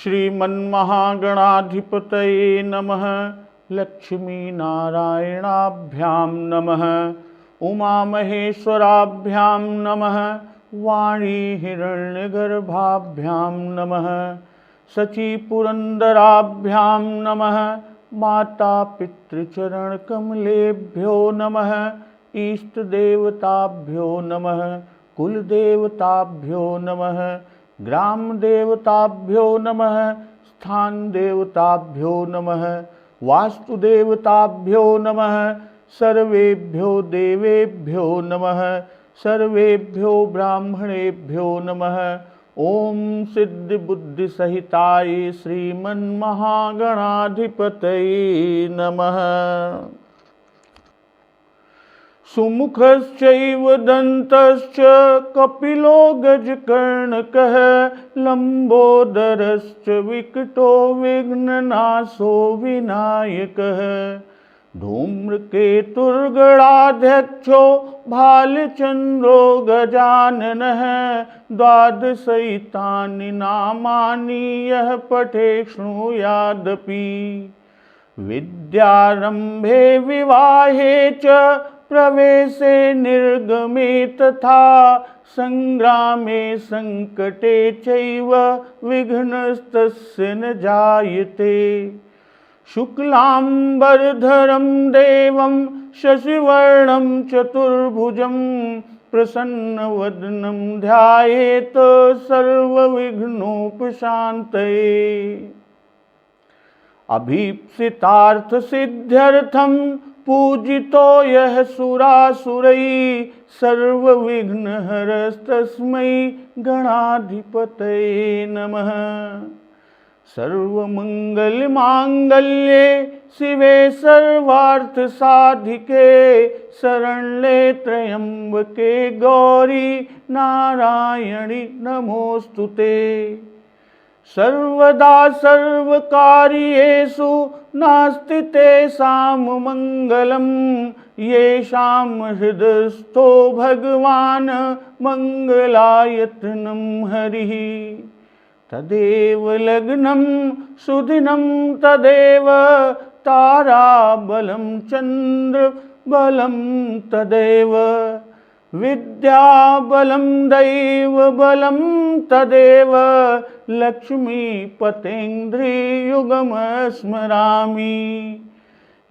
श्रीमन्महागणाधिपतये नमः। लक्ष्मीनारायणाभ्यां नमः। उमामहेश्वराभ्यां नमः। वाणी हिरण्यगर्भाभ्यां नमः। शचीपुरन्दराभ्यां नमः। माता पितृचरणकमलेभ्यो नमः। इष्टदेवताभ्यो नमः। कुलदेवताभ्यो नमः। ग्रामदेवताभ्यो नमः। स्थानदेवताभ्यो नमः। वास्तुदेवताभ्यो नमः। सर्वेभ्यो देवेभ्यो नमः। सर्वेभ्यो ब्राह्मणेभ्यो नमः। ओम सिद्धिबुद्धिसहिताय श्रीमन्महागणाधिपतये नमः। सुमुखश्चैव दन्तश्च कपिलो गजकर्णकः। लंबोदरश्च विकटो विघ्ननाशो विनायकः। धूम्रकेतुर्गणाध्यक्षो भालचन्द्रो गजाननः। द्वादशैतानि नामानि यः पठेत् शृणुयादपि। विद्यारम्भे विवाहे च प्रवेशे निर्गमे तथा संग्रामे संकटे चैव विघ्नस्तस्य न जायते। शुक्लांबरधरं देवं शशिवर्णं चतुर्भुजं प्रसन्नवदनं ध्यायेत् सर्वविघ्नोपशान्तये। अभीप्सितार्थसिद्ध्यर्थं पूजितो यः सुरासुरैः सर्वविघ्नहरस्तस्मै गणाधिपतये नमः। सर्वमंगलमांगल्ये शिवे सर्वार्थसाधिके शरण्ये त्र्यंबके गौरी नारायणि नमोस्तुते। सर्वदा सर्वकार्येषु नास्ति तेषां मंगलम्। येषां हृदयस्थो भगवान् मंगलायतनं हरिः। तदेव लग्नं सुदिनं तदेव ताराबलं चन्द्रबलं तदेव। विद्याबलं दैवबलं तदेव। लक्ष्मीपतेन्द्रियुगं स्मरामि।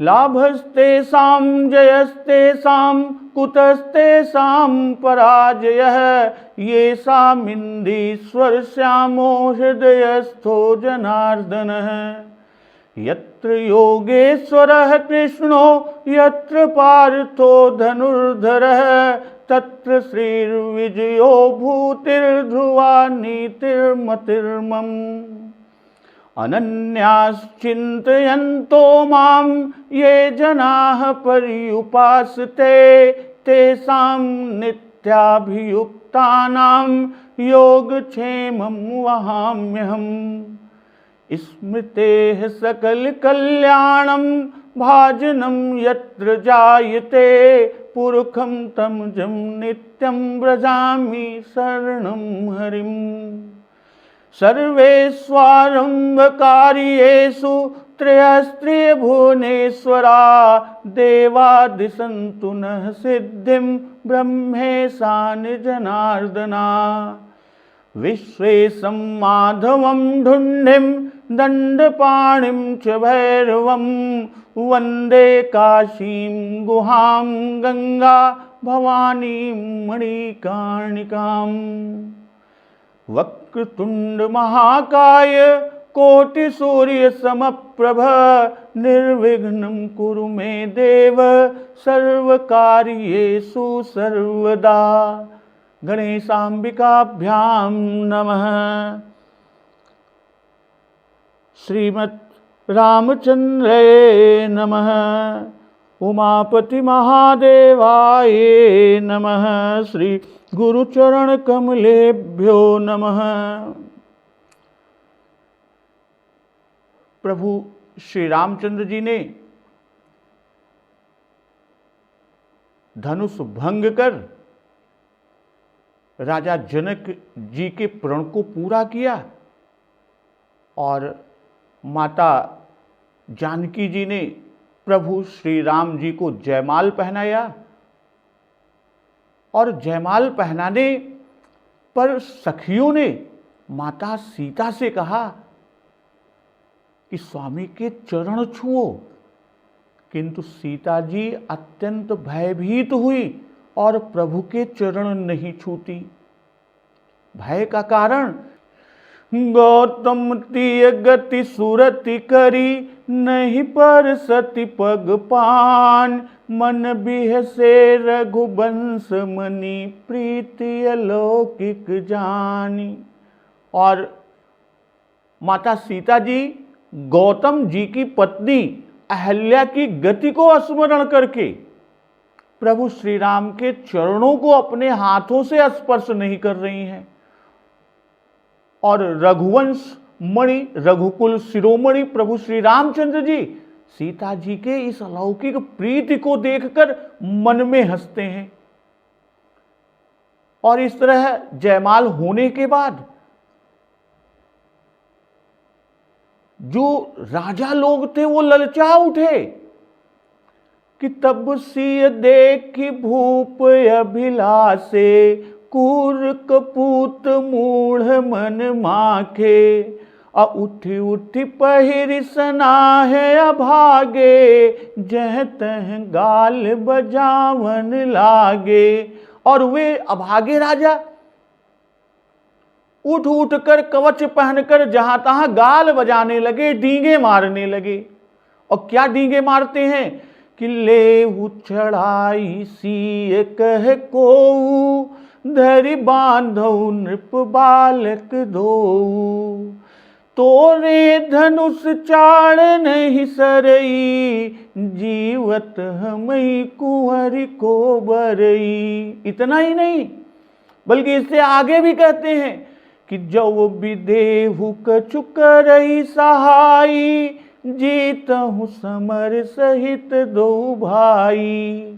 लाभस्तेषां जयस्तेषां कुतस्तेषां पराजयः। येषामिन्दीश्वरश्यामो हृदयस्थो जनार्दनः। यत्र योगेश्वरः कृष्णो यत्र पार्थो धनुर्धरः। तत्र श्रीर्विजयो भूतिर्ध्रुवा नीतिर्मतिर्मम्। अनन्याश्चिन्तयन्तो मां ये जनाः पर्युपासते। तेषां नित्याभियुक्तानां योगक्षेमं वहाम्यहम्। स्मृतेः सकलकल्याणं भाजनं यत्र जायते। पुरखं तमजं नित्यं व्रजामि शरणं हरिम्। सर्वेष्वारम्भकार्येषु त्रयस्त्रिभुवनेश्वरा। देवादिशन्तु नः सिद्धिं ब्रह्मेशान जनार्दना। विश्वेशं माधवं ढुण्ढिं दण्डपाणिं च भैरवं। वन्दे काशीं गुहां गंगा भवानीं मणिकर्णिकाम्। वक्रतुंड महाकाय कोटिसूर्यसमप्रभ। निर्विघ्नं कुरु मे देव सर्वकार्येषु सर्वदा। गणेशाम्बिकाभ्यां नमः। श्रीमद् रामचंद्राय नमः। उमापति महादेवाय नमः। श्री गुरुचरण कमलेभ्यो नमः। प्रभु श्री रामचंद्र जी ने धनुष भंग कर राजा जनक जी के प्रण को पूरा किया और माता जानकी जी ने प्रभु श्री राम जी को जयमाल पहनाया और जयमाल पहनाने पर सखियों ने माता सीता से कहा कि स्वामी के चरण छुओ, किंतु सीता जी अत्यंत भयभीत हुई और प्रभु के चरण नहीं छूती। भय का कारण, गौतम तीय गति सुरति करी, नहीं पर सती पग पान, मन बिह से रघुवंश मणि, प्रीति अलौकिक जानी। और माता सीता जी गौतम जी की पत्नी अहल्या की गति को स्मरण करके प्रभु श्री राम के चरणों को अपने हाथों से स्पर्श नहीं कर रही हैं और रघुवंश मणि, रघुकुल शिरोमणि प्रभु श्री रामचंद्र जी सीता जी के इस अलौकिक प्रीति को देखकर मन में हंसते हैं। और इस तरह जयमाल होने के बाद जो राजा लोग थे वो ललचा उठे कि तब सिय देखी भूप अभिलाषे, कुर कपूत मूढ़ मन माखे, उठी उठी पहिर सनाहे अभागे, जह तह गाल बजावन लागे। और वे अभागे राजा उठ उठ कर कवच पहनकर जहां तहां गाल बजाने लगे, डींगे मारने लगे। और क्या डींगे मारते हैं कि ले चढ़ाई सी कह को, धरि बांधौ नृप बालक दो, तोरे धनुष चाड़ नहीं सरई, जीवत हमई कुंवरी को बरई। इतना ही नहीं बल्कि इससे आगे भी कहते हैं कि जो विदेहु कछु करई सहाई, जीतहु समर सहित दो भाई।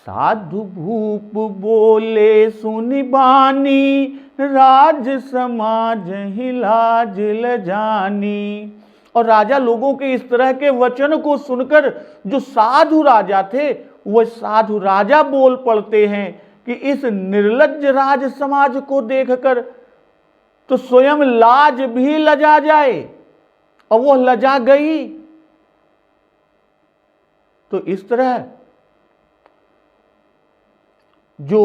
साधु भूप बोले सुनि बानी, राज समाज ही लाज लजानी। और राजा लोगों के इस तरह के वचन को सुनकर जो साधु राजा थे वह साधु राजा बोल पड़ते हैं कि इस निर्लज्ज राज समाज को देखकर तो स्वयं लाज भी लजा जाए, और वो लजा गई। तो इस तरह जो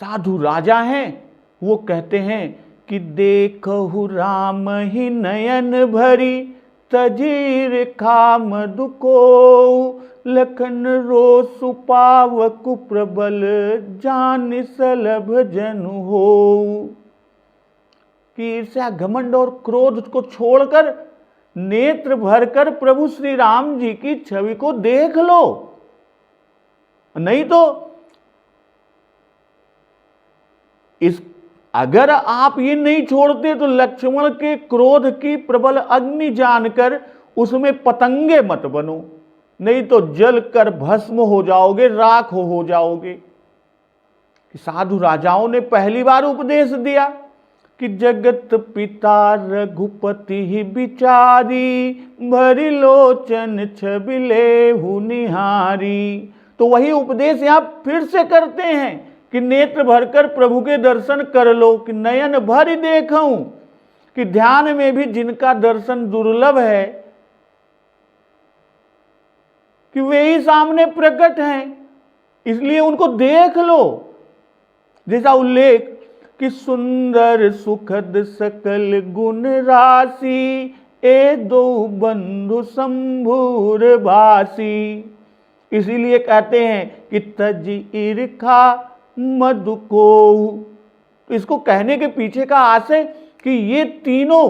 साधु राजा हैं वो कहते हैं कि देखहु राम ही नयन भरी, तजीर खाम दुको, लखन रोसु पावकु प्रबल, जान सलभ जनु हो। कि ईर्ष्या घमंड और क्रोध को छोड़कर नेत्र भरकर प्रभु श्री राम जी की छवि को देख लो, नहीं तो अगर आप ये नहीं छोड़ते तो लक्ष्मण के क्रोध की प्रबल अग्नि जानकर उसमें पतंगे मत बनो, नहीं तो जल कर भस्म हो जाओगे, राख हो जाओगे। कि साधु राजाओं ने पहली बार उपदेश दिया कि जगत पिता रघुपति ही बिचारी, भरी लोचन छबिले हु निहारी। तो वही उपदेश यहां फिर से करते हैं कि नेत्र भरकर प्रभु के दर्शन कर लो, कि नयन भर देखूं, कि ध्यान में भी जिनका दर्शन दुर्लभ है कि वे ही सामने प्रकट हैं, इसलिए उनको देख लो। जैसा उल्लेख कि सुंदर सुखद सकल गुण राशि, ए दो बंधु शंभुर भासी। इसीलिए कहते हैं कि तज ईर्खा मधु को। तो इसको कहने के पीछे का आशय कि ये तीनों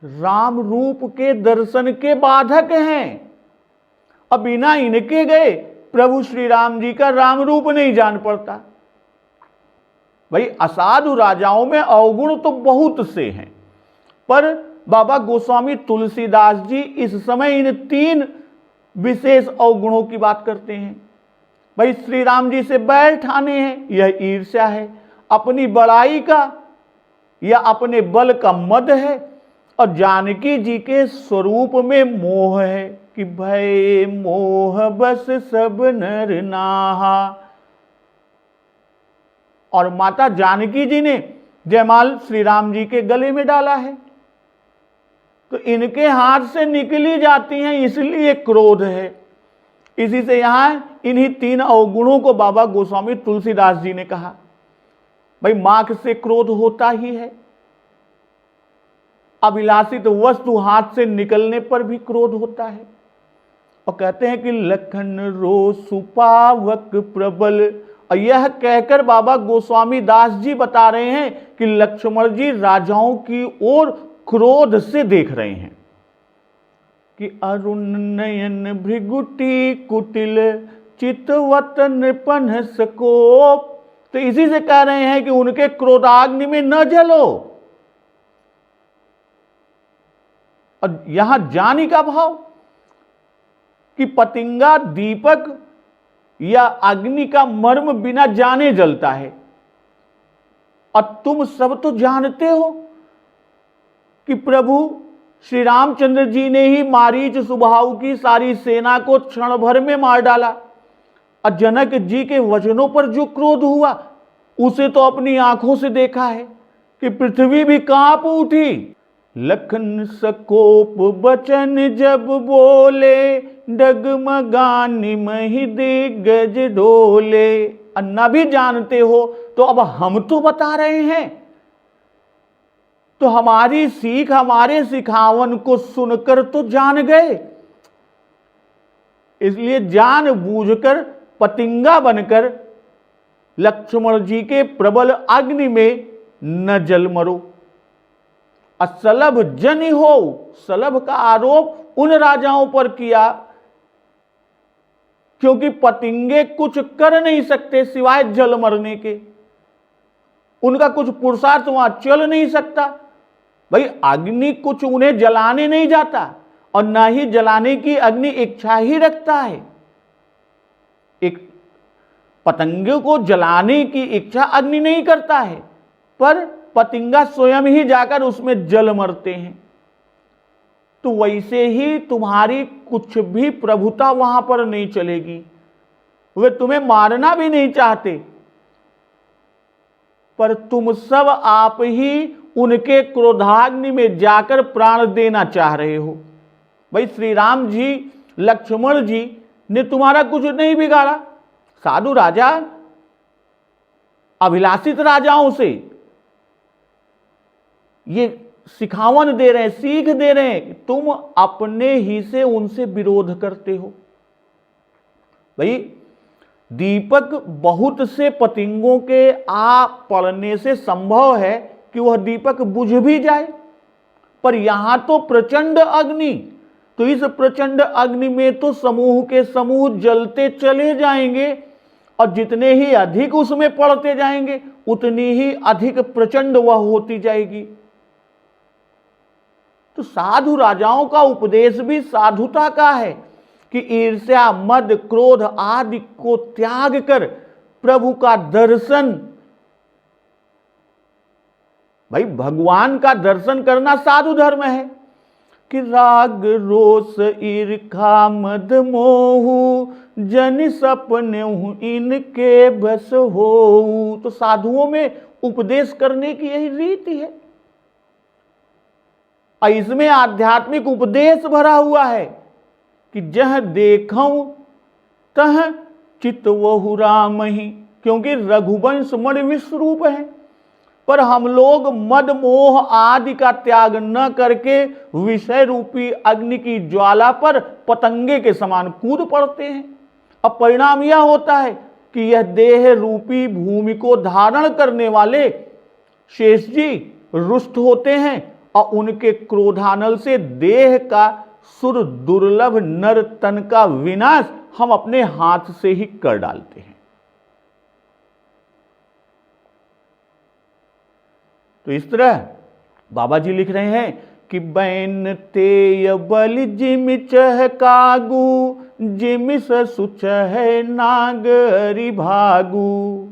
राम रूप के दर्शन के बाधक हैं। अब बिना इनके गए प्रभु श्री राम जी का राम रूप नहीं जान पड़ता। भाई असाधु राजाओं में अवगुण तो बहुत से हैं, पर बाबा गोस्वामी तुलसीदास जी इस समय इन तीन विशेष अवगुणों की बात करते हैं। भाई श्री राम जी से बैर ठाने हैं, यह ईर्ष्या है। अपनी बड़ाई का या अपने बल का मद है, और जानकी जी के स्वरूप में मोह है कि भय मोह बस सब नर नाहा। और माता जानकी जी ने जयमाल श्री राम जी के गले में डाला है, तो इनके हाथ से निकली जाती हैं, इसलिए क्रोध है। इसी से यहां इन्हीं 3 अवगुणों को बाबा गोस्वामी तुलसीदास जी ने कहा, भाई माख से क्रोध होता ही है, अभिलाषित वस्तु हाथ से निकलने पर भी क्रोध होता है। और कहते हैं कि लखन रोसु पावक प्रबल, और यह कहकर बाबा गोस्वामी दास जी बता रहे हैं कि लक्ष्मण जी राजाओं की ओर क्रोध से देख रहे हैं कि अरुण नयन भृगुटी कुटिल चितवत नृपन सकोप। तो इसी से कह रहे हैं कि उनके क्रोधाग्नि में न जलो। और यहां जानी का भाव कि पतिंगा दीपक या अग्नि का मर्म बिना जाने जलता है, और तुम सब तो जानते हो कि प्रभु श्री रामचंद्र जी ने ही मारीच सुबाहु की सारी सेना को क्षण भर में मार डाला, और जनक जी के वचनों पर जो क्रोध हुआ उसे तो अपनी आंखों से देखा है कि पृथ्वी भी कांप उठी। लखन सकोप बचन जब बोले, डगमगानी मही दिग्गज डोले। अन्ना भी जानते हो तो अब हम तो बता रहे हैं, तो हमारी सीख हमारे सिखावन को सुनकर तो जान गए, इसलिए जान बूझकर पतिंगा बनकर लक्ष्मण जी के प्रबल अग्नि में न जल मरो। असलभ जन हो, सलभ का आरोप उन राजाओं पर किया क्योंकि पतिंगे कुछ कर नहीं सकते सिवाय जल मरने के, उनका कुछ पुरुषार्थ वहां चल नहीं सकता। भाई अग्नि कुछ उन्हें जलाने नहीं जाता, और ना ही जलाने की अग्नि इच्छा ही रखता है। एक पतंगे को जलाने की इच्छा अग्नि नहीं करता है, पर पतिंगा स्वयं ही जाकर उसमें जल मरते हैं। तो वैसे ही तुम्हारी कुछ भी प्रभुता वहां पर नहीं चलेगी। वे तुम्हें मारना भी नहीं चाहते, पर तुम सब आप ही उनके क्रोधाग्नि में जाकर प्राण देना चाह रहे हो। भाई श्री राम जी लक्ष्मण जी ने तुम्हारा कुछ नहीं बिगाड़ा। साधु राजा अभिलाषित राजाओं से ये सिखावन दे रहे हैं, सीख दे रहे हैं कि तुम अपने ही से उनसे विरोध करते हो। भाई दीपक बहुत से पतिंगों के आ पड़ने से संभव है कि वह दीपक बुझ भी जाए, पर यहां तो प्रचंड अग्नि, तो इस प्रचंड अग्नि में तो समूह के समूह जलते चले जाएंगे, और जितने ही अधिक उसमें पड़ते जाएंगे उतनी ही अधिक प्रचंड वह होती जाएगी। तो साधु राजाओं का उपदेश भी साधुता का है कि ईर्ष्या मद क्रोध आदि को त्याग कर प्रभु का दर्शन, भाई भगवान का दर्शन करना साधु धर्म है कि राग रोष ईर्खा मद मोहु जन सपने इनके बस हो। तो साधुओं में उपदेश करने की यही रीति है, और इसमें आध्यात्मिक उपदेश भरा हुआ है कि जह देखऊं तह चितवहु राम ही, क्योंकि रघुवंश मणि विश्वरूप है, पर हम लोग मद मोह आदि का त्याग न करके विषय रूपी अग्नि की ज्वाला पर पतंगे के समान कूद पड़ते हैं। अब परिणाम यह होता है कि यह देह रूपी भूमि को धारण करने वाले शेष जी रुष्ट होते हैं, और उनके क्रोधानल से देह का सुर दुर्लभ नर तन का विनाश हम अपने हाथ से ही कर डालते हैं। तो इस तरह बाबा जी लिख रहे हैं कि बैन तेय बलि जिम चह कागू जिम सुच है नागरी भागू।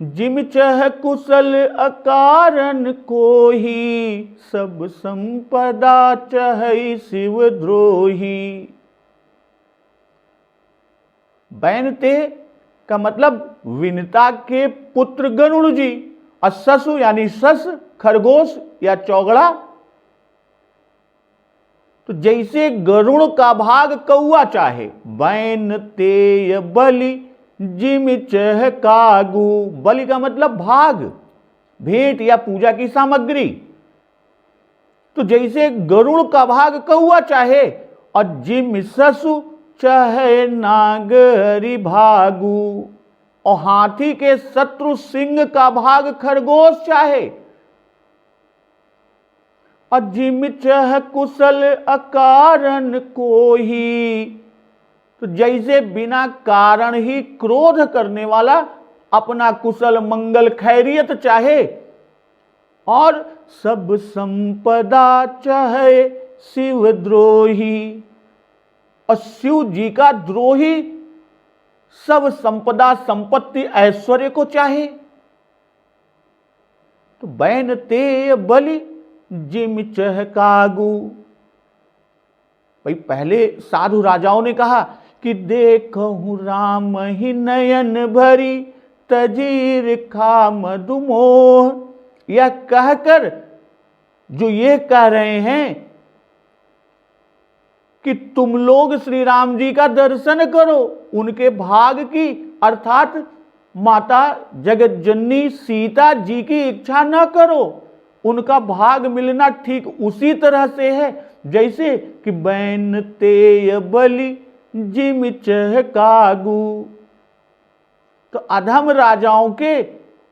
जिम चह कुशल अकारण कोही, सब संपदा चहै शिव द्रोही। बैनते का मतलब विनता के पुत्र गरुड़ जी, और ससु यानी सस, खरगोश या चौगड़ा। तो जैसे गरुड़ का भाग कौआ चाहे, बैन तेय बलि जिम चह कागू। बलि का मतलब भाग, भेंट या पूजा की सामग्री। तो जैसे गरुड़ का भाग कौआ चाहे और जिम ससु चाहे नाग हरि भागू, और हाथी के शत्रु सिंह का भाग खरगोश चाहे, और जिम चह कुशल अकारण कोही। तो जैसे बिना कारण ही क्रोध करने वाला अपना कुशल मंगल खैरियत चाहे, और सब संपदा चाहे शिव द्रोही, और शिव जी का द्रोही सब संपदा संपत्ति ऐश्वर्य को चाहे। तो बैन ते बलि जिम चह कागू। भाई पहले साधु राजाओं ने कहा कि देखहु राम ही नयन भरी, तजीर खा मधुमोह। यह कहकर जो ये कह रहे हैं कि तुम लोग श्री राम जी का दर्शन करो, उनके भाग की अर्थात माता जगत जननी सीता जी की इच्छा न करो। उनका भाग मिलना ठीक उसी तरह से है जैसे कि बैन तेय बलि जिम चह कागू। तो अधम राजाओं के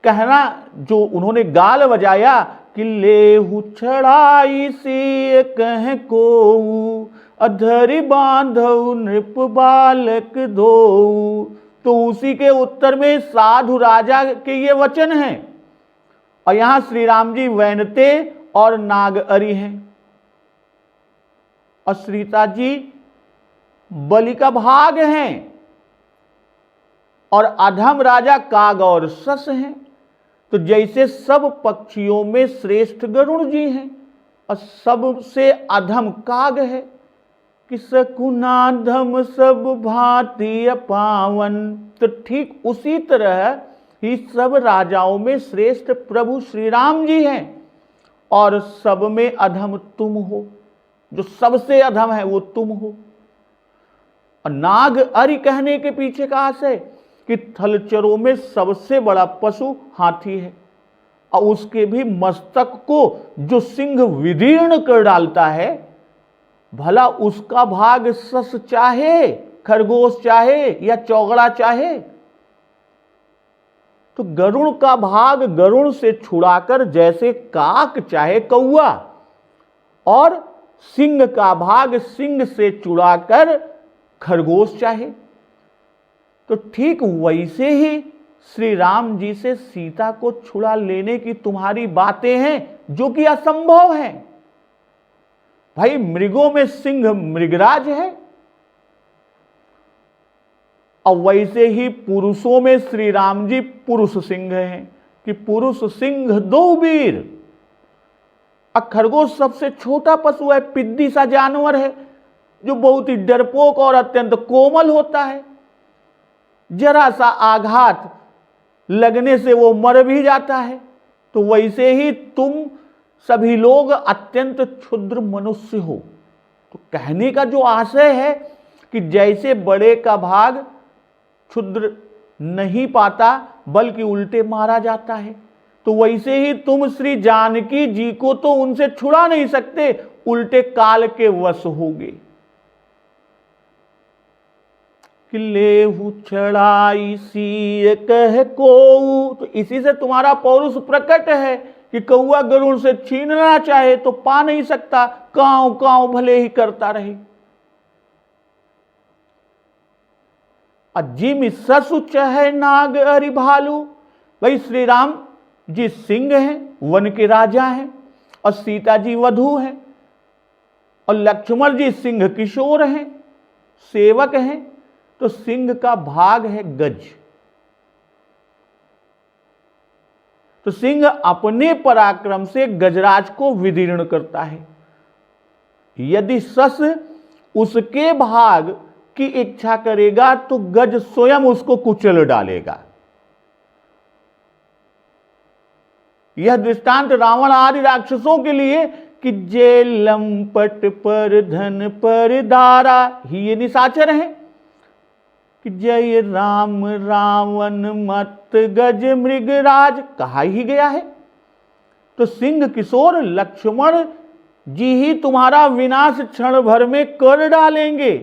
कहना जो उन्होंने गाल बजाया कि लेहु छड़ाई सी कह को, अधरि बांधउ नृप बालक दो। तो उसी के उत्तर में साधु राजा के ये वचन हैं, और यहां श्री राम जी वैनते और नागअरि हैं, और सीता जी बलि का भाग हैं, और अधम राजा काग और सस हैं। तो जैसे सब पक्षियों में श्रेष्ठ गरुड़ जी हैं और सबसे अधम काग है कि सकुनाधम सब भांति पावन। तो ठीक उसी तरह ही सब राजाओं में श्रेष्ठ प्रभु श्री राम जी हैं, और सब में अधम तुम हो, जो सबसे अधम है वो तुम हो। और नागअरि कहने के पीछे का आशय कि थलचरों में सबसे बड़ा पशु हाथी है, और उसके भी मस्तक को जो सिंह विदीर्ण कर डालता है, भला उसका भाग सस चाहे, खरगोश चाहे या चौगड़ा चाहे। तो गरुड़ का भाग गरुड़ से छुड़ाकर जैसे काक चाहे कौआ, और सिंह का भाग सिंह से छुड़ाकर खरगोश चाहे। तो ठीक वैसे ही श्री राम जी से सीता को छुड़ा लेने की तुम्हारी बातें हैं जो कि असंभव हैं। भाई मृगों में सिंह मृगराज है, और वैसे ही पुरुषों में श्री राम जी पुरुष सिंह हैं कि पुरुष सिंह दो वीर। खरगोश सबसे छोटा पशु है, पिद्दी सा जानवर है जो बहुत ही डरपोक और अत्यंत कोमल होता है। जरा सा आघात लगने से वो मर भी जाता है। तो वैसे ही तुम सभी लोग अत्यंत क्षुद्र मनुष्य हो। तो कहने का जो आशय है कि जैसे बड़े का भाग क्षुद्र नहीं पाता बल्कि उल्टे मारा जाता है, तो वैसे ही तुम श्री जानकी जी को तो उनसे छुड़ा नहीं सकते, उल्टे काल के वश होगे। कि लेहु छड़ाई सी कह को। तो इसी से तुम्हारा पौरुष प्रकट है कि कौआ गरुड़ से छीनना चाहे तो पा नहीं सकता, कांव कांव भले ही करता रहे। जिम ससु चह नागअरि भालू। भाई श्री राम जी सिंह हैं, वन के राजा हैं, और सीता जी वधू हैं, और लक्ष्मण जी सिंह किशोर हैं, सेवक हैं। तो सिंह का भाग है गज, तो सिंह अपने पराक्रम से गजराज को विदीर्ण करता है। यदि सस उसके भाग की इच्छा करेगा तो गज स्वयं उसको कुचल डालेगा। यह दृष्टांत रावण आदि राक्षसों के लिए कि जे लंपट पर धन पर दारा ही ये निशाचर हैं कि जय राम रावण मत गज मृगराज कहा ही गया है। तो सिंह किशोर लक्ष्मण जी ही तुम्हारा विनाश क्षण भर में कर डालेंगे।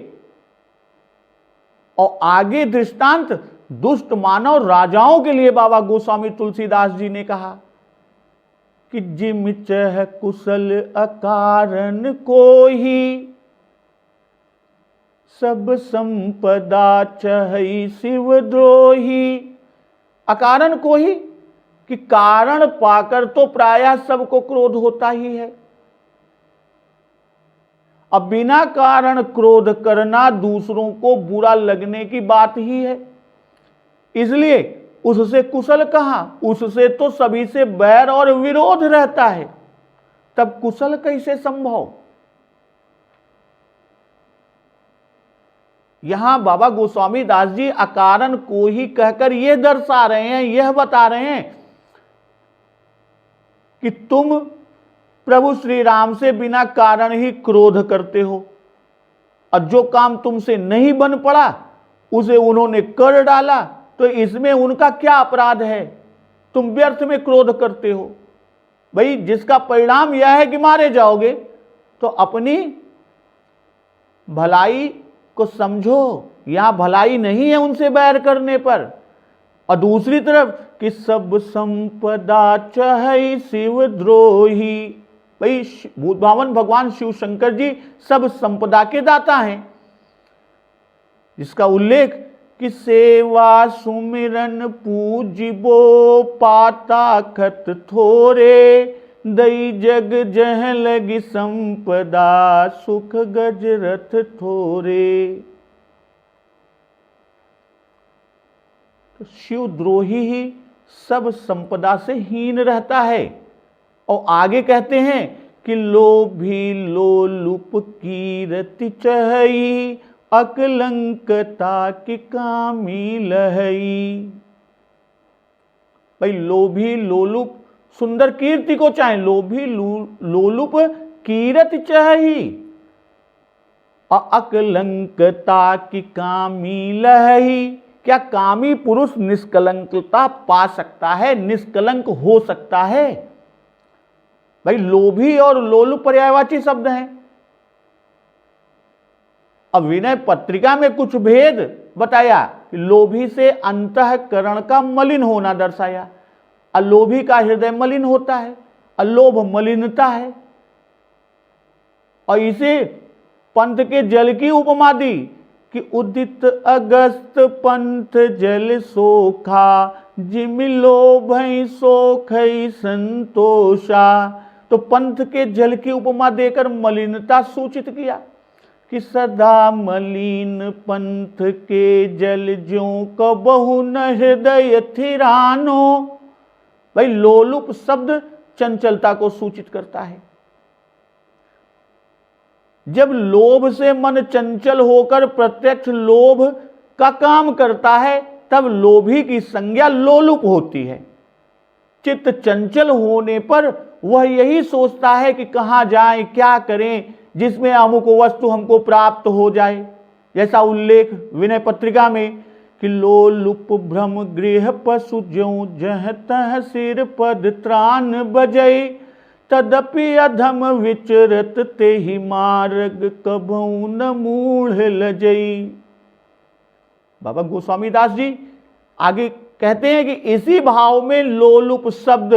और आगे दृष्टांत दुष्ट मानव राजाओं के लिए बाबा गोस्वामी तुलसीदास जी ने कहा कि जिम चह कुशल अकारण को ही सब संपदा चहई शिवद्रोही। अकारण को ही कि कारण पाकर तो प्रायः सबको क्रोध होता ही है। अब बिना कारण क्रोध करना दूसरों को बुरा लगने की बात ही है, इसलिए उससे कुशल कहां, उससे तो सभी से बैर और विरोध रहता है, तब कुशल कैसे संभव। यहां बाबा गोस्वामी दास जी अकारण को ही कहकर यह दर्शा रहे हैं, यह बता रहे हैं कि तुम प्रभु श्री राम से बिना कारण ही क्रोध करते हो और जो काम तुमसे नहीं बन पड़ा उसे उन्होंने कर डाला, तो इसमें उनका क्या अपराध है, तुम व्यर्थ में क्रोध करते हो। भाई जिसका परिणाम यह है कि मारे जाओगे, तो अपनी भलाई को समझो, यहां भलाई नहीं है उनसे बैर करने पर। और दूसरी तरफ कि सब संपदा चाहे शिव द्रोही, भाई भूतभावन भगवान शिव शंकर जी सब संपदा के दाता हैं, जिसका उल्लेख कि सेवा सुमिरन पूजिबो पाता खत थोरे, दई जग जह लगी संपदा सुख गजरथ थोरे। तो शिवद्रोही ही सब संपदा से हीन रहता है। और आगे कहते हैं कि लोभी लोलुप कीरति चहई, अकलंकता की कामी लहई। भाई लोभी लोलुप सुंदर कीर्ति को चाहे, लोभी लोलुप कीरति चाही, और अकलंकता की कामी लहई। क्या कामी पुरुष निष्कलंकता पा सकता है, निष्कलंक हो सकता है। भाई लोभी और लोलुप पर्यायवाची शब्द हैं। अब विनय पत्रिका में कुछ भेद बताया कि लोभी से अंतःकरण का मलिन होना दर्शाया, अलोभी का हृदय मलिन होता है, अलोभ मलिनता है। और इसे पंथ के जल की उपमा दी कि उदित अगस्त पंथ जल सोखा, जिम लोभई सोखई संतोषा। तो पंथ के जल की उपमा देकर मलिनता सूचित किया कि सदा मलिन पंथ के जल ज्यों कबहु न हृदय थिरानो। भाई लोलुप शब्द चंचलता को सूचित करता है। जब लोभ से मन चंचल होकर प्रत्यक्ष लोभ का काम करता है, तब लोभी की संज्ञा लोलुप होती है। चित्त चंचल होने पर वह यही सोचता है कि कहां जाएं, क्या करें जिसमें अमुक वस्तु हमको प्राप्त हो जाए। जैसा उल्लेख विनय पत्रिका में कि लोलुप भ्रम गृह पशु ज्यों जह तह सिर पद त्राण बजई, तदपि अधम विचरत ते ही मार्ग कभू न मूढ़ लजई। बाबा गोस्वामी दास जी आगे कहते हैं कि इसी भाव में लोलुप शब्द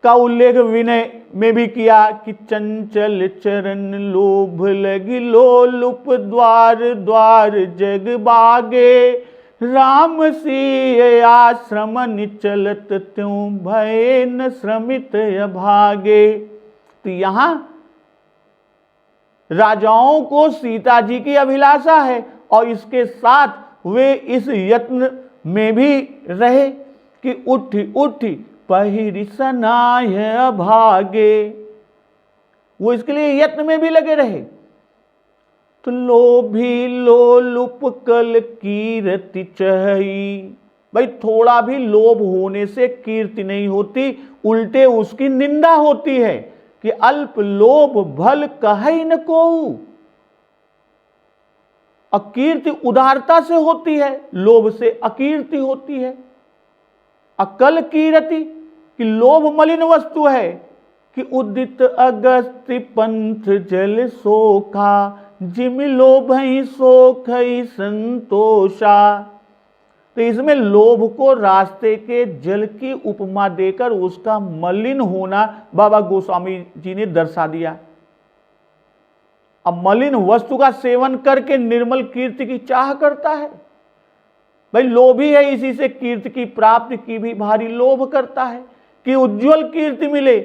का उल्लेख विनय में भी किया कि चंचल चरण लोभ लगी लोलुप द्वार द्वार जग बागे, राम सी आश्रम निचलत त्यों भय न श्रमित अभागे। तो यहां राजाओं को सीता जी की अभिलाषा है और इसके साथ वे इस यत्न में भी रहे कि उठी उठी पहिरी सनाय अभागे, वो इसके लिए यत्न में भी लगे रहे। तो लोभी लोलुप कल कीर्ति चही, भाई थोड़ा भी लोभ होने से कीर्ति नहीं होती, उल्टे उसकी निंदा होती है कि अल्प लोभ भल कहे न कोऊ। अकीर्ति उदारता से होती है, लोभ से अकीर्ति होती है। अकल कीर्ति कि लोभ मलिन वस्तु है, कि उदित अगस्त्य पंथ जल सोखा, जिम लोभई सोखई संतोषा। तो इसमें लोभ को रास्ते के जल की उपमा देकर उसका मलिन होना बाबा गोस्वामी जी ने दर्शा दिया। अब मलिन वस्तु का सेवन करके निर्मल कीर्ति की चाह करता है, भाई लोभी है, इसी से कीर्ति की प्राप्ति की भी भारी लोभ करता है कि उज्जवल कीर्ति मिले,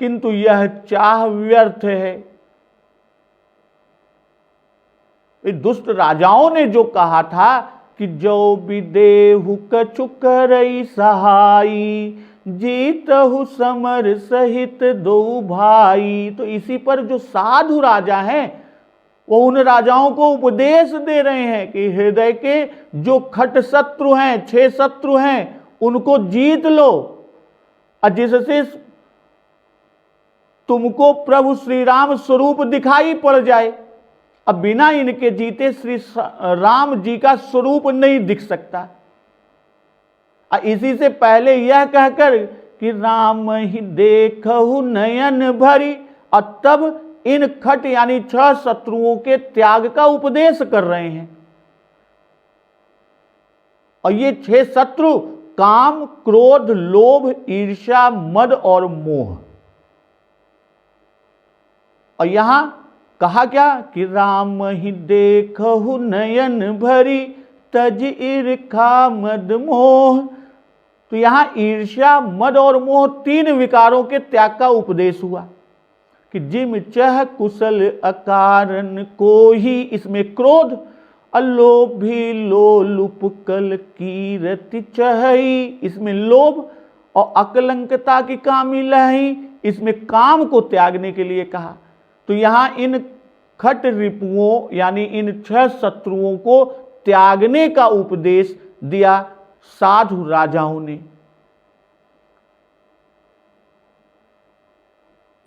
किंतु यह चाह व्यर्थ है। दुष्ट राजाओं ने जो कहा था कि जो विदेहु कछु करई सहाई, जीतहु समर सहित दो भाई। तो इसी पर जो साधु राजा हैं वो उन राजाओं को उपदेश दे रहे हैं कि हृदय के जो खट शत्रु हैं, 6 शत्रु हैं, उनको जीत लो, और जिससे तुमको प्रभु श्री राम स्वरूप दिखाई पड़ जाए। अब बिना इनके जीते श्री राम जी का स्वरूप नहीं दिख सकता। इसी से पहले यह कहकर कि राम ही देखहु नयन भरी, और तब इन खट यानी 6 शत्रुओं के त्याग का उपदेश कर रहे हैं। और ये 6 शत्रु काम, क्रोध, लोभ, ईर्ष्या, मद और मोह। और यहां कहा क्या कि राम ही देखहु नयन भरी, तज ईर्खा मद मोह। तो यहां ईर्ष्या, मद और मोह 3 विकारों के त्याग का उपदेश हुआ कि जिम चह कुशल अकारण को ही, इसमें क्रोध, अलोभी लोलुप कल कीरति चहई, इसमें लोभ, और अकलंकता की कामी लही, इसमें काम को त्यागने के लिए कहा। तो यहां इन खट रिपुओं यानी इन 6 शत्रुओं को त्यागने का उपदेश दिया साधु राजाओं ने।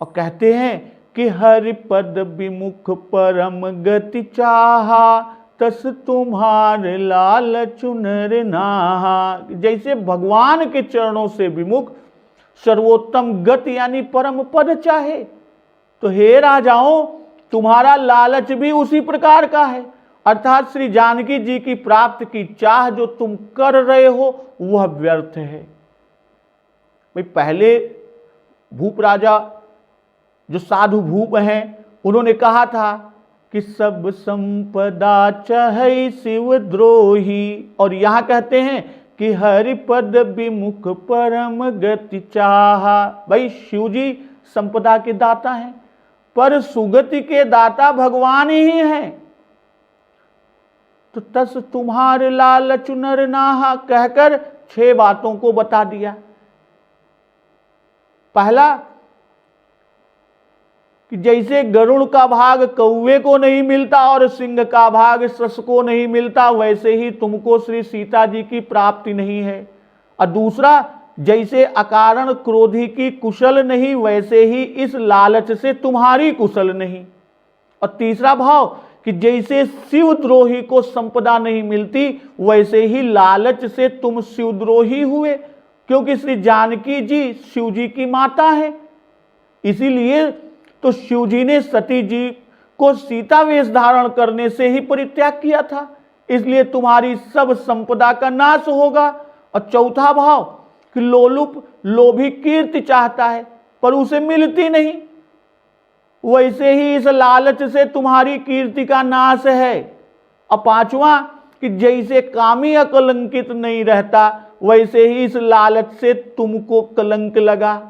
और कहते हैं कि हरि पद विमुख परम गति चाहा, तस तुम्हार लाल चुनर नाहा। जैसे भगवान के चरणों से विमुख सर्वोत्तम गति यानी परम पद चाहे, तो हे राजाओं तुम्हारा लालच भी उसी प्रकार का है, अर्थात श्री जानकी जी की प्राप्ति की चाह जो तुम कर रहे हो वह व्यर्थ है। भाई पहले भूप राजा जो साधु भूप हैं उन्होंने कहा था कि सब संपदा चाहे शिव द्रोही, और यहां कहते हैं कि हरि पद विमुख परम गति चाहा। भाई शिव जी संपदा के दाता हैं, पर सुगति के दाता भगवान ही हैं। तो तस तुम्हारे लाल चुनर नाहा कहकर 6 बातों को बता दिया। पहला कि जैसे गरुड़ का भाग कौवे को नहीं मिलता और सिंह का भाग सस को नहीं मिलता, वैसे ही तुमको श्री सीता जी की प्राप्ति नहीं है। और दूसरा, जैसे अकारण क्रोधी की कुशल नहीं, वैसे ही इस लालच से तुम्हारी कुशल नहीं। और तीसरा भाव कि जैसे शिवद्रोही को संपदा नहीं मिलती, वैसे ही लालच से तुम शिवद्रोही हुए, क्योंकि श्री जानकी जी शिव जी की माता है। इसीलिए तो शिव जी ने सती जी को सीता वेश धारण करने से ही परित्याग किया था, इसलिए तुम्हारी सब संपदा का नाश होगा। और चौथा भाव कि लोलुप लोभी कीर्ति चाहता है पर उसे मिलती नहीं, वैसे ही इस लालच से तुम्हारी कीर्ति का नाश है। और पांचवा कि जैसे कामी अकलंकित नहीं रहता, वैसे ही इस लालच से तुमको कलंक लगा।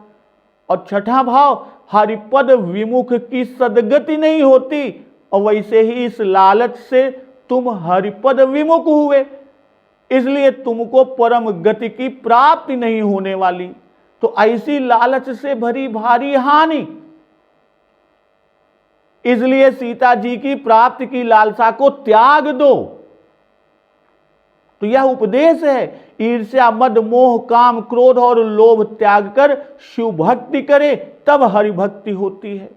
और छठा भाव, हरिपद विमुख की सदगति नहीं होती, और वैसे ही इस लालच से तुम हरिपद विमुख हुए। इसलिए तुमको परम गति की प्राप्ति नहीं होने वाली। तो ऐसी लालच से भरी भारी हानि, इसलिए सीता जी की प्राप्ति की लालसा को त्याग दो। तो यह उपदेश है, ईर्ष्या मद मोह काम क्रोध और लोभ त्याग कर शिव भक्ति करे, तब हरि भक्ति होती है।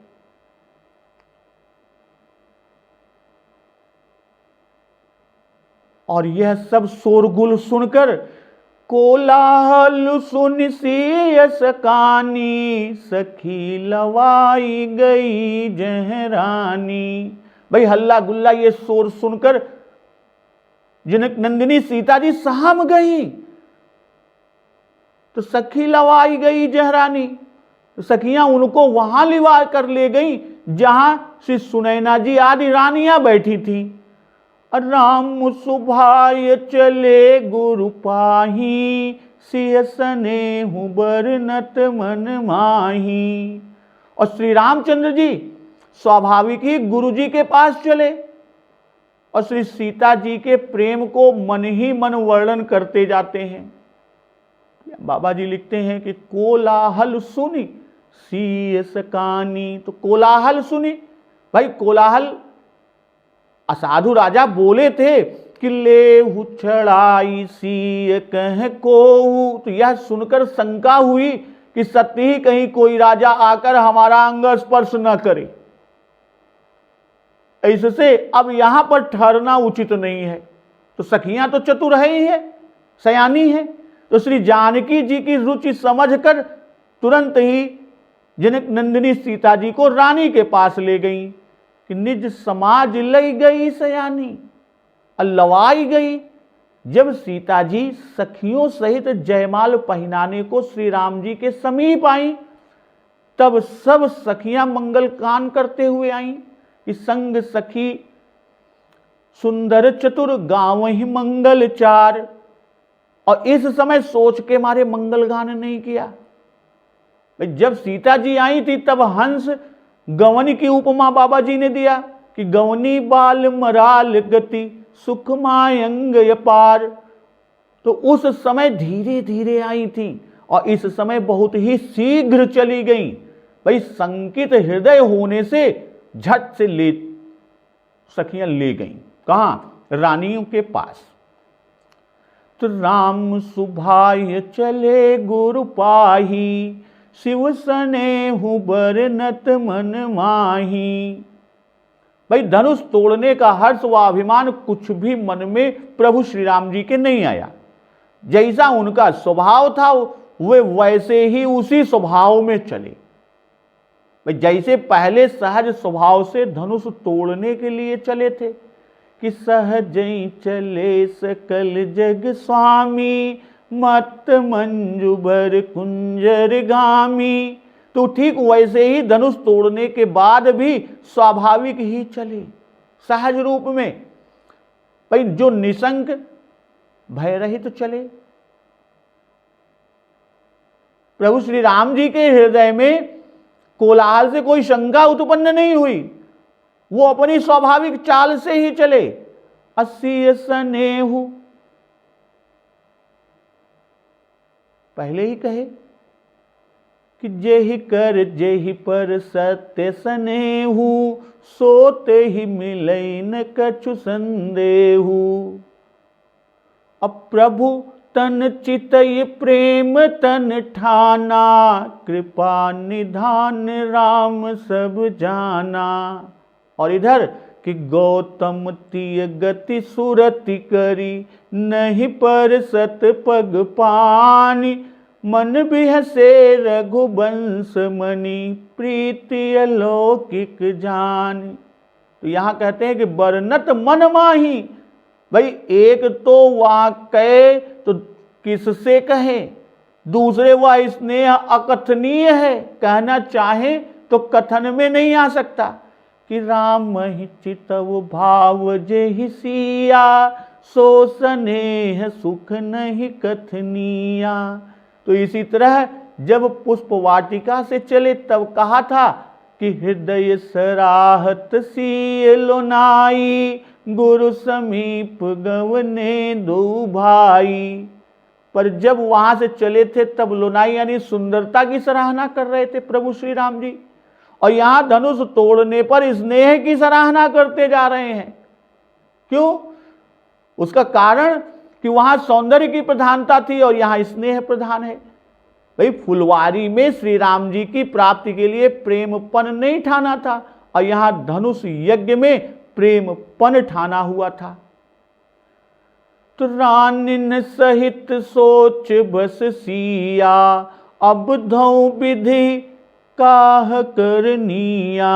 और यह सब शोरगुल सुनकर कोलाहल सुन सियस कानी, सखी लवाई गई जहरानी। भाई हल्ला गुल्ला ये शोर सुनकर जनक नंदिनी सीता जी सहम गई, तो सखी लवाई गई जहरानी। तो सखियां उनको वहां लिवा कर ले गई जहां श्री सुनैना जी आदि रानियां बैठी थी। राम सुभाय चले गुरु पाही, सिय सनेहु बरनत मन माही। और श्री रामचंद्र जी स्वाभाविक ही गुरु जी के पास चले और श्री सीता जी के प्रेम को मन ही मन वर्णन करते जाते हैं। बाबा जी लिखते हैं कि कोलाहल सुनी सीय सकानी। तो कोलाहल सुनी, भाई कोलाहल असाधु राजा बोले थे कि ले छड़ाई सी कह को। तो यह सुनकर शंका हुई कि सत्य ही कहीं कोई राजा आकर हमारा अंग स्पर्श न करे, इससे अब यहां पर ठहरना उचित नहीं है। तो सखियां तो चतुर है ही है, सयानी है। तो श्री जानकी जी की रुचि समझकर तुरंत ही जनक नंदिनी सीता जी को रानी के पास ले गई कि निज समाज लई गई सयानी, लवाई गई। जब सीता जी सखियों सहित जयमाल पहनाने को श्री राम जी के समीप आई, तब सब सखियां मंगल कान करते हुए आईं कि संग सखी सुंदर चतुर गाँव ही मंगल चार। और इस समय सोच के मारे मंगल गान नहीं किया। जब सीता जी आई थी तब हंस गवनी की उपमा बाबा जी ने दिया कि गवनी बाल मराल गति सुख मायंग अपार। तो उस समय धीरे धीरे आई थी और इस समय बहुत ही शीघ्र चली गई। भाई संकित हृदय होने से झट से ले सखियां ले गईं। कहां? रानियों के पास। तो राम सुभाय चले गुरु पाही, शिव सनेहु बरनत मन माही। भाई धनुष तोड़ने का हर्ष व अभिमान कुछ भी मन में प्रभु श्री राम जी के नहीं आया। जैसा उनका स्वभाव था वे वैसे ही उसी स्वभाव में चले। भाई जैसे पहले सहज स्वभाव से धनुष तोड़ने के लिए चले थे कि सहज चले सकल जग स्वामी, मत मंजू भर कुंजर गामी। तो ठीक वैसे ही धनुष तोड़ने के बाद भी स्वाभाविक ही चले सहज रूप में। भाई जो निशंक भय रहित चले। प्रभु श्री राम जी के हृदय में कोलाहल से कोई शंका उत्पन्न नहीं हुई, वो अपनी स्वाभाविक चाल से ही चले। असी सनेहु, पहले ही कहे कि जेहि कर जेहि पर सत्य सनेहु, सोते ही मिलई न कछु संदेहु। अब प्रभु तन चितई प्रेम तन ठाना, कृपा निधान राम सब जाना। और इधर कि गौतम तिय गति सुरति करी, नहीं पर सत पग पानी। मन बिहसे रघुवंश मणि, प्रीति अलौकिक जानी। तो यहां कहते हैं कि बरनत मन माही। भाई एक तो वाक्य तो किससे कहे, दूसरे वह स्नेह अकथनीय है, कहना चाहे तो कथन में नहीं आ सकता कि राम ही चितव भाव जेहि सिया, सो स्नेह सुख नहीं कथनिया। तो इसी तरह जब पुष्प वाटिका से चले तब कहा था कि हृदय सराहत सी लोनाई, गुरु समीप गवने दो भाई। पर जब वहां से चले थे तब लुनाई यानी सुंदरता की सराहना कर रहे थे प्रभु श्री राम जी, और यहां धनुष तोड़ने पर स्नेह की सराहना करते जा रहे हैं। क्यों? उसका कारण कि वहां सौंदर्य की प्रधानता थी और यहां स्नेह प्रधान है। भाई फुलवारी में श्री राम जी की प्राप्ति के लिए प्रेमपन नहीं ठाना था, और यहां धनुष यज्ञ में प्रेमपन ठाना हुआ था। तो रानिन सहित सोच बस सिया, अब धौ विधि काह करनिया।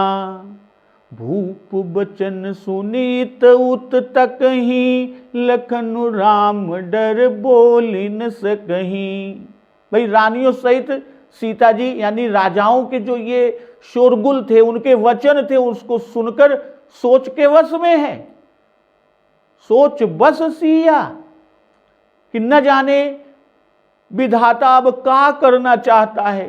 भूप बचन सुनीत उत तक ही, लखन राम डर बोली न सकहीं। भाई रानियों सहित सीता जी यानी राजाओं के जो ये शोरगुल थे, उनके वचन थे, उसको सुनकर सोच के वश में है। सोच बस सिया कि न जाने विधाता अब क्या करना चाहता है,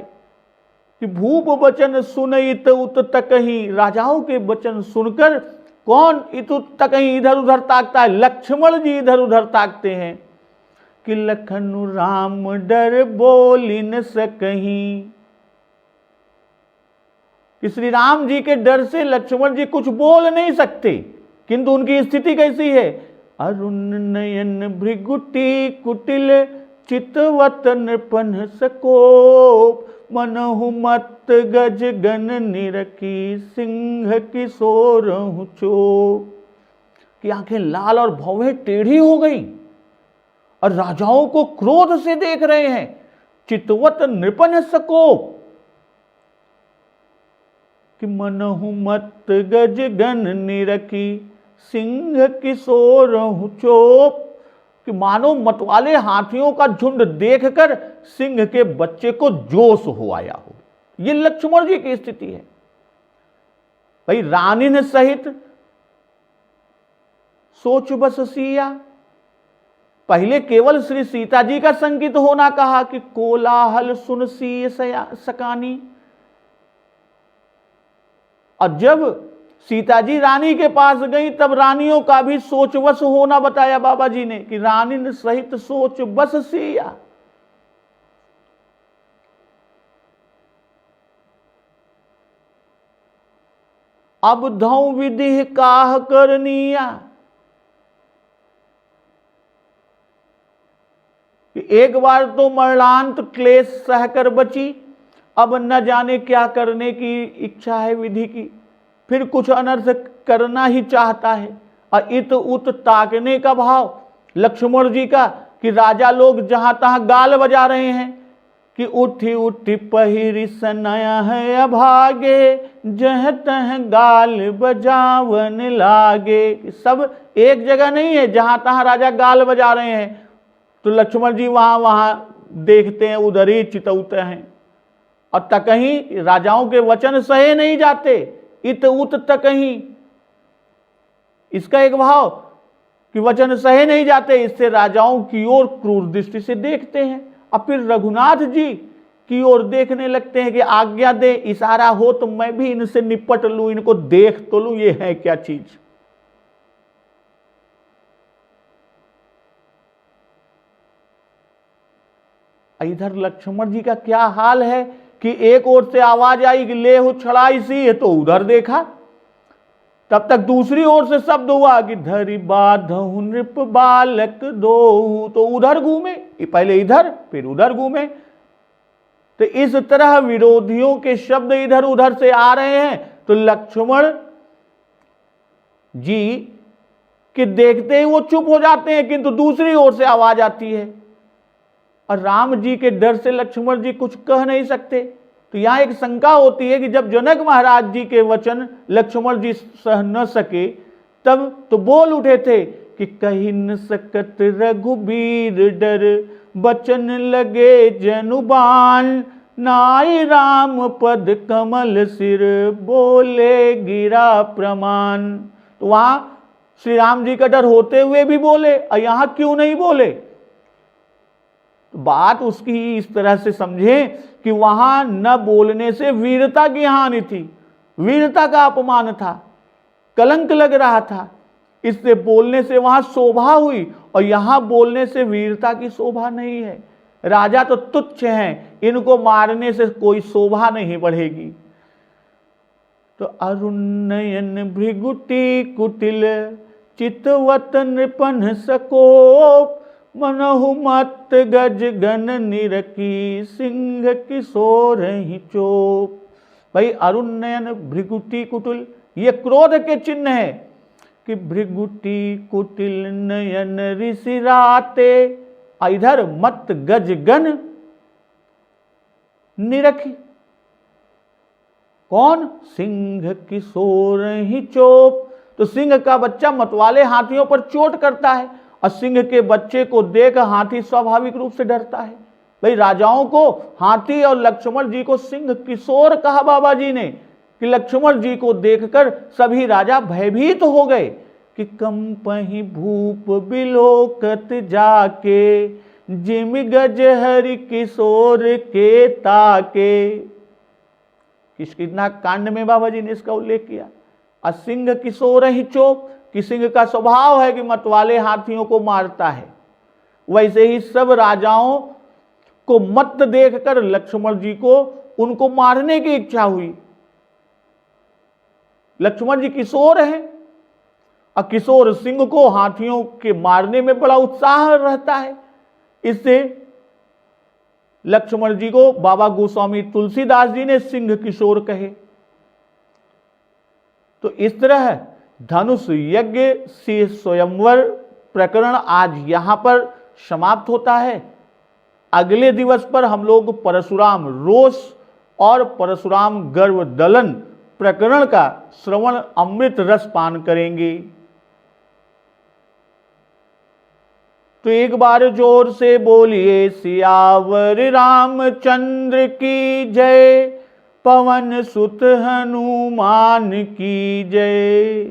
कि भूप वचन सुनइत उत तक ही, राजाओं के वचन सुनकर कौन इत उत तक ही इधर उधर ताकता है? लक्ष्मण जी इधर उधर ताकते हैं कि लखन राम डर बोली न सकहीं। कि श्री राम जी के डर से लक्ष्मण जी कुछ बोल नहीं सकते, किंतु उनकी स्थिति कैसी है? अरुण नयन भृगुटी कुटिल, चितवत नृपन सकोप। मनहु मत गज गन निरखी, सिंह किशोर चोप। कि आंखें लाल और भौहें टेढ़ी हो गई और राजाओं को क्रोध से देख रहे हैं। चितवत नृपन सकोप, कि मनहु मत गज गन निरखी, सिंह किशोर चोप। कि मानो मतवाले हाथियों का झुंड देखकर सिंह के बच्चे को जोश हो आया हो। ये लक्ष्मण जी की स्थिति है। भाई रानिन सहित सोच बस सिया, पहले केवल श्री सीता जी का संकित होना कहा कि कोलाहल सुन सी सकानी, और जब सीता जी रानी के पास गई तब रानियों का भी सोच बस होना बताया बाबा जी ने, कि रानी सहित सोच बस सिया। अब धौ विधि काह करनिया। एक बार तो मरणांत क्लेश सहकर बची, अब न जाने क्या करने की इच्छा है विधि की, फिर कुछ अनर्थ करना ही चाहता है। और इत उत ताकने का भाव लक्ष्मण जी का, कि राजा लोग जहां तहां गाल बजा रहे हैं, कि उठी उठी पहिरी सनया है अभागे, जह तह गाल बजावन लागे। सब एक जगह नहीं है, जहां तहां राजा गाल बजा रहे हैं तो लक्ष्मण जी वहां वहां देखते हैं, उधर ही चितौते हैं। और तकहीं राजाओं के वचन सहे नहीं जाते, इत उत तकहीं, इसका एक भाव कि वचन सहे नहीं जाते, इससे राजाओं की ओर क्रूर दृष्टि से देखते हैं। और फिर रघुनाथ जी की ओर देखने लगते हैं कि आज्ञा दे, इशारा हो तो मैं भी इनसे निपट लूं, इनको देख तो लूं ये है क्या चीज। इधर लक्ष्मण जी का क्या हाल है कि एक ओर से आवाज आई कि ले हो छड़ाई सी है, तो उधर देखा, तब तक दूसरी ओर से शब्द हुआ कि धरि बाधहु नृप बालक दो, तो उधर घूमे, पहले इधर फिर उधर घूमे। तो इस तरह विरोधियों के शब्द इधर उधर से आ रहे हैं, तो लक्ष्मण जी के देखते ही वो चुप हो जाते हैं, किंतु दूसरी ओर से आवाज आती है और राम जी के डर से लक्ष्मण जी कुछ कह नहीं सकते। तो यहां एक शंका होती है कि जब जनक महाराज जी के वचन लक्ष्मण जी सह न सके, तब तो बोल उठे थे कि कही न सकत रघुबीर डर, बचन लगे जनुबान, नाई राम पद कमल सिर, बोले गिरा प्रमाण। तो वहां श्री राम जी का डर होते हुए भी बोले, और यहां क्यों नहीं बोले? बात उसकी इस तरह से समझे कि वहां न बोलने से वीरता की हानि थी, वीरता का अपमान था, कलंक लग रहा था। इससे बोलने से वहां शोभा हुई, और यहां बोलने से वीरता की शोभा नहीं है। राजा तो तुच्छ हैं, इनको मारने से कोई शोभा नहीं बढ़ेगी। तो अरुण नयन भृगुटी कुटिल चितवत नृपन सकोप, मनहु मत गज गन निरकी सिंह किशोर ही चोप। भाई अरुण नयन भृगुटी कुटिल ये क्रोध के चिन्ह है कि भृगुटी कुटिल नयन ऋषि राते, इधर मत गज गन निरखी। कौन? सिंह किशोर ही चोप। तो सिंह का बच्चा मतवाले हाथियों पर चोट करता है, और सिंह के बच्चे को देख हाथी स्वाभाविक रूप से डरता है। भाई राजाओं को हाथी और लक्ष्मण जी को सिंह किशोर कहा बाबा जी ने, कि लक्ष्मण जी को देखकर सभी राजा भयभीत हो गए कि कंपहि भूप बिलोकत जाके, जिम गज हरि किशोर के ताके। किष्किंधा कांड में बाबा जी ने इसका उल्लेख किया। और सिंह किशोर ही चोप, कि सिंह का स्वभाव है कि मतवाले हाथियों को मारता है। वैसे ही सब राजाओं को मत देखकर लक्ष्मण जी को उनको मारने की इच्छा हुई। लक्ष्मण जी किशोर हैं, और किशोर सिंह को हाथियों के मारने में बड़ा उत्साह रहता है। इससे लक्ष्मण जी को बाबा गोस्वामी तुलसीदास जी ने सिंह किशोर कहे। तो इस तरह धनुष यज्ञ से स्वयंवर प्रकरण आज यहां पर समाप्त होता है। अगले दिवस पर हम लोग परशुराम रोष और परशुराम गर्व दलन प्रकरण का श्रवण अमृत रस पान करेंगे। तो एक बार जोर से बोलिए सियावर रामचंद्र की जय, पवन सुत हनुमान की जय।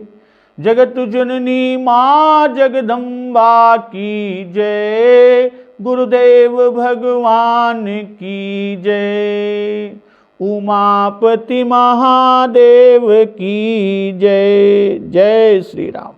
जगत जननी मां जगदम्बा की जय, गुरुदेव भगवान की जय। उमापति महादेव की जय। जय श्री राम।